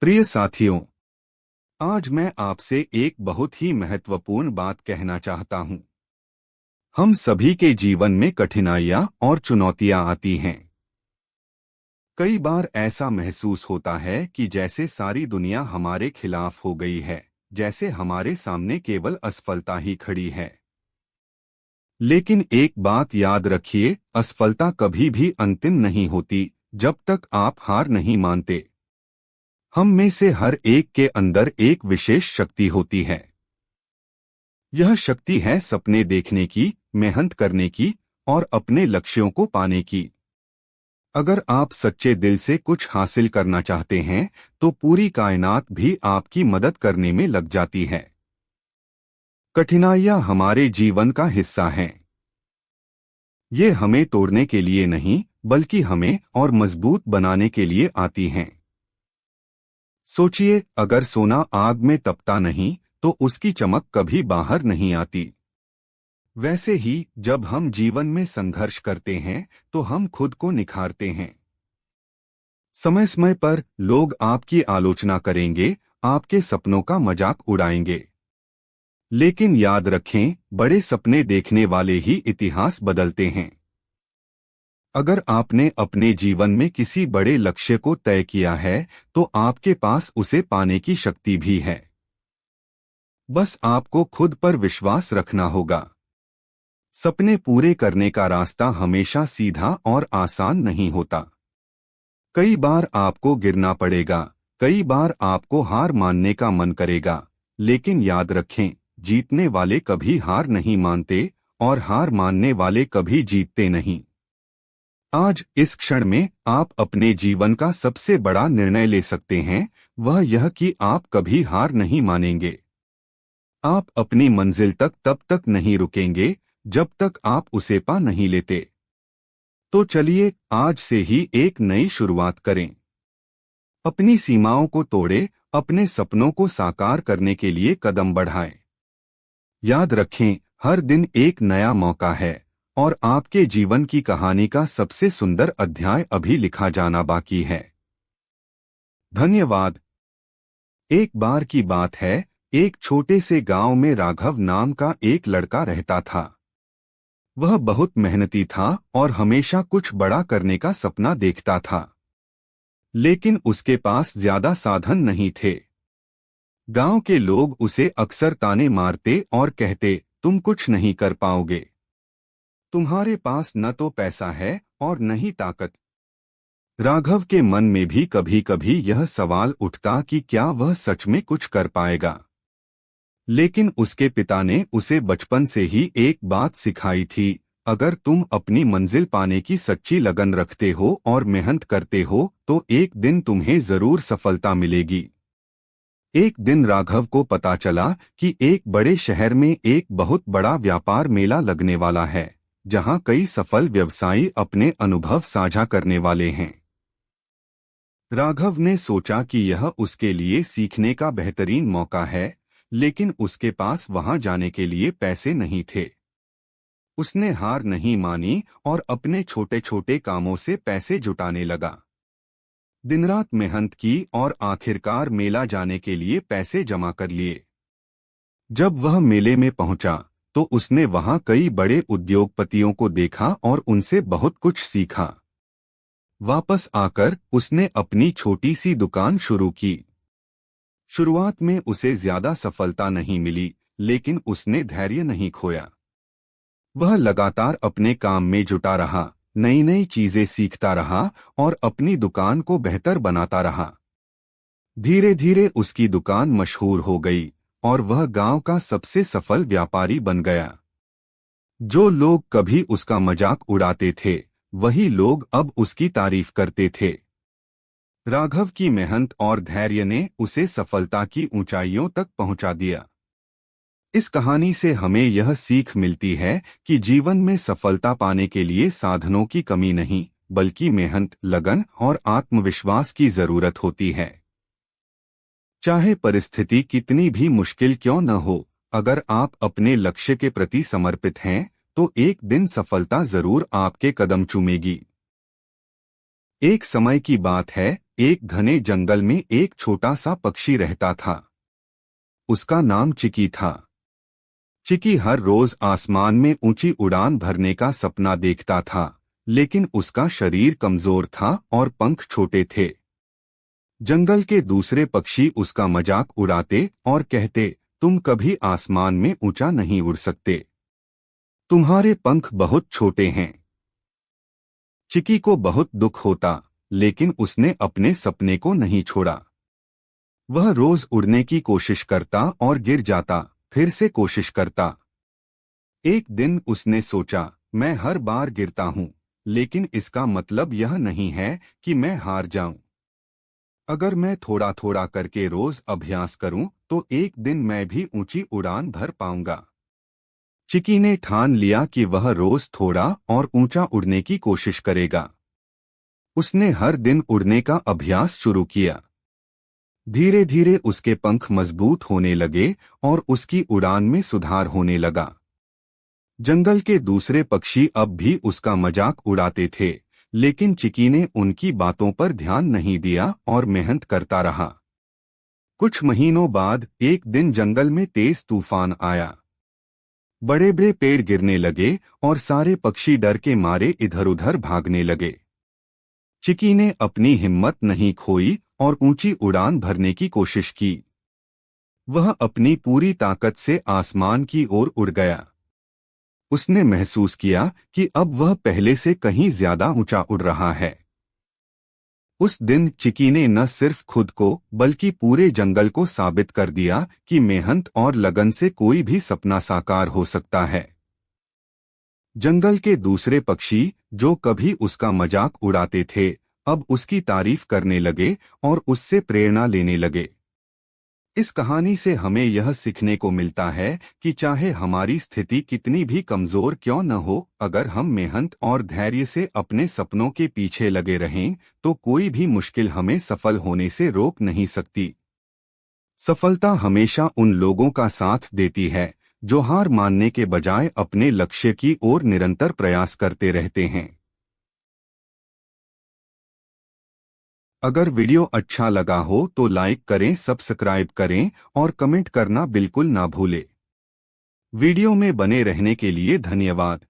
प्रिय साथियों, आज मैं आपसे एक बहुत ही महत्वपूर्ण बात कहना चाहता हूं। हम सभी के जीवन में कठिनाइयां और चुनौतियां आती हैं। कई बार ऐसा महसूस होता है कि जैसे सारी दुनिया हमारे खिलाफ हो गई है, जैसे हमारे सामने केवल असफलता ही खड़ी है। लेकिन एक बात याद रखिए, असफलता कभी भी अंतिम नहीं होती जब तक आप हार नहीं मानते। हम में से हर एक के अंदर एक विशेष शक्ति होती है। यह शक्ति है सपने देखने की, मेहनत करने की और अपने लक्ष्यों को पाने की। अगर आप सच्चे दिल से कुछ हासिल करना चाहते हैं, तो पूरी कायनात भी आपकी मदद करने में लग जाती है। कठिनाइयां हमारे जीवन का हिस्सा हैं। ये हमें तोड़ने के लिए नहीं, बल्कि हमें और मजबूत बनाने के लिए आती हैं। सोचिए, अगर सोना आग में तपता नहीं, तो उसकी चमक कभी बाहर नहीं आती। वैसे ही जब हम जीवन में संघर्ष करते हैं, तो हम खुद को निखारते हैं। समय समय पर लोग आपकी आलोचना करेंगे, आपके सपनों का मजाक उड़ाएंगे। लेकिन याद रखें, बड़े सपने देखने वाले ही इतिहास बदलते हैं। अगर आपने अपने जीवन में किसी बड़े लक्ष्य को तय किया है, तो आपके पास उसे पाने की शक्ति भी है। बस आपको खुद पर विश्वास रखना होगा। सपने पूरे करने का रास्ता हमेशा सीधा और आसान नहीं होता। कई बार आपको गिरना पड़ेगा, कई बार आपको हार मानने का मन करेगा, लेकिन याद रखें, जीतने वाले कभी हार नहीं मानते और हार मानने वाले कभी जीतते नहीं। आज इस क्षण में आप अपने जीवन का सबसे बड़ा निर्णय ले सकते हैं, वह यह कि आप कभी हार नहीं मानेंगे। आप अपनी मंजिल तक तब तक नहीं रुकेंगे जब तक आप उसे पा नहीं लेते। तो चलिए आज से ही एक नई शुरुआत करें। अपनी सीमाओं को तोड़े, अपने सपनों को साकार करने के लिए कदम बढ़ाएं। याद रखें, हर दिन एक नया मौका है और आपके जीवन की कहानी का सबसे सुंदर अध्याय अभी लिखा जाना बाकी है। धन्यवाद। एक बार की बात है, एक छोटे से गांव में राघव नाम का एक लड़का रहता था। वह बहुत मेहनती था और हमेशा कुछ बड़ा करने का सपना देखता था। लेकिन उसके पास ज्यादा साधन नहीं थे। गांव के लोग उसे अक्सर ताने मारते और कहते, तुम कुछ नहीं कर पाओगे। तुम्हारे पास न तो पैसा है और न ही ताकत। राघव के मन में भी कभी कभी यह सवाल उठता कि क्या वह सच में कुछ कर पाएगा। लेकिन उसके पिता ने उसे बचपन से ही एक बात सिखाई थी, अगर तुम अपनी मंजिल पाने की सच्ची लगन रखते हो और मेहनत करते हो, तो एक दिन तुम्हें जरूर सफलता मिलेगी। एक दिन राघव को पता चला कि एक बड़े शहर में एक बहुत बड़ा व्यापार मेला लगने वाला है, जहां कई सफल व्यवसायी अपने अनुभव साझा करने वाले हैं। राघव ने सोचा कि यह उसके लिए सीखने का बेहतरीन मौका है, लेकिन उसके पास वहां जाने के लिए पैसे नहीं थे। उसने हार नहीं मानी और अपने छोटे छोटे कामों से पैसे जुटाने लगा। दिन रात मेहनत की और आखिरकार मेला जाने के लिए पैसे जमा कर लिए। जब वह मेले में पहुंचा, तो उसने वहां कई बड़े उद्योगपतियों को देखा और उनसे बहुत कुछ सीखा। वापस आकर उसने अपनी छोटी सी दुकान शुरू की। शुरुआत में उसे ज्यादा सफलता नहीं मिली, लेकिन उसने धैर्य नहीं खोया। वह लगातार अपने काम में जुटा रहा, नई नई चीजें सीखता रहा और अपनी दुकान को बेहतर बनाता रहा। धीरे धीरे उसकी दुकान मशहूर हो गई और वह गांव का सबसे सफल व्यापारी बन गया। जो लोग कभी उसका मजाक उड़ाते थे, वही लोग अब उसकी तारीफ करते थे। राघव की मेहनत और धैर्य ने उसे सफलता की ऊंचाइयों तक पहुंचा दिया। इस कहानी से हमें यह सीख मिलती है कि जीवन में सफलता पाने के लिए साधनों की कमी नहीं, बल्कि मेहनत, लगन और आत्मविश्वास की जरूरत होती है। चाहे परिस्थिति कितनी भी मुश्किल क्यों न हो, अगर आप अपने लक्ष्य के प्रति समर्पित हैं, तो एक दिन सफलता जरूर आपके कदम चूमेगी। एक समय की बात है, एक घने जंगल में एक छोटा सा पक्षी रहता था। उसका नाम चिकी था। चिकी हर रोज आसमान में ऊंची उड़ान भरने का सपना देखता था, लेकिन उसका शरीर कमजोर था और पंख छोटे थे। जंगल के दूसरे पक्षी उसका मजाक उड़ाते और कहते, तुम कभी आसमान में ऊंचा नहीं उड़ सकते, तुम्हारे पंख बहुत छोटे हैं। चिकी को बहुत दुख होता, लेकिन उसने अपने सपने को नहीं छोड़ा। वह रोज उड़ने की कोशिश करता और गिर जाता, फिर से कोशिश करता। एक दिन उसने सोचा, मैं हर बार गिरता हूं, लेकिन इसका मतलब यह नहीं है कि मैं हार जाऊं। अगर मैं थोड़ा थोड़ा करके रोज अभ्यास करूं, तो एक दिन मैं भी ऊंची उड़ान भर पाऊंगा। चिकी ने ठान लिया कि वह रोज थोड़ा और ऊंचा उड़ने की कोशिश करेगा। उसने हर दिन उड़ने का अभ्यास शुरू किया। धीरे धीरे उसके पंख मजबूत होने लगे और उसकी उड़ान में सुधार होने लगा। जंगल के दूसरे पक्षी अब भी उसका मजाक उड़ाते थे, लेकिन चिकी ने उनकी बातों पर ध्यान नहीं दिया और मेहनत करता रहा। कुछ महीनों बाद एक दिन जंगल में तेज तूफान आया। बड़े बड़े पेड़ गिरने लगे और सारे पक्षी डर के मारे इधर उधर भागने लगे। चिकी ने अपनी हिम्मत नहीं खोई और ऊंची उड़ान भरने की कोशिश की। वह अपनी पूरी ताकत से आसमान की ओर उड़ गया। उसने महसूस किया कि अब वह पहले से कहीं ज्यादा ऊंचा उड़ रहा है। उस दिन चिकी ने न सिर्फ खुद को बल्कि पूरे जंगल को साबित कर दिया कि मेहनत और लगन से कोई भी सपना साकार हो सकता है। जंगल के दूसरे पक्षी, जो कभी उसका मजाक उड़ाते थे, अब उसकी तारीफ करने लगे और उससे प्रेरणा लेने लगे। इस कहानी से हमें यह सीखने को मिलता है कि चाहे हमारी स्थिति कितनी भी कमजोर क्यों न हो, अगर हम मेहनत और धैर्य से अपने सपनों के पीछे लगे रहें, तो कोई भी मुश्किल हमें सफल होने से रोक नहीं सकती। सफलता हमेशा उन लोगों का साथ देती है जो हार मानने के बजाय अपने लक्ष्य की ओर निरंतर प्रयास करते रहते हैं। अगर वीडियो अच्छा लगा हो तो लाइक करें, सब्सक्राइब करें और कमेंट करना बिल्कुल ना भूलें। वीडियो में बने रहने के लिए धन्यवाद।